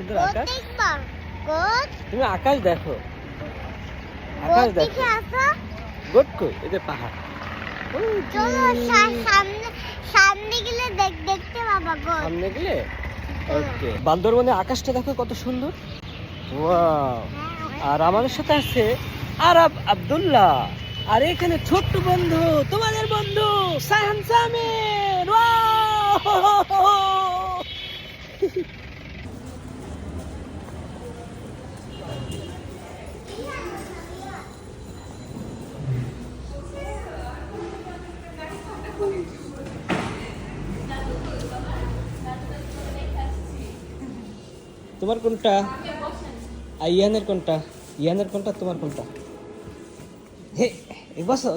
সুন্দর আকাশ। তুমি আকাশ দেখো, আকাশ আকাশ দেখো। গোট কই? এই যে পাহাড়। চলো সামনে গেলে দেখতে পাবা গো। সামনে গেলে ওকে। বান্দরবনে আকাশটা দেখো কত সুন্দর, ওয়াও। আর আমাদের সাথে আছে আরব আব্দুল্লাহ, আর এখানে ছোট্ট বন্ধু, তোমাদের বন্ধু সাহান সামির। ওয়াও! তোমার কোনটা? ইয়ানের কোনটা? ইয়ানের কোনটা? তোমার কোনটা? হে, বসো।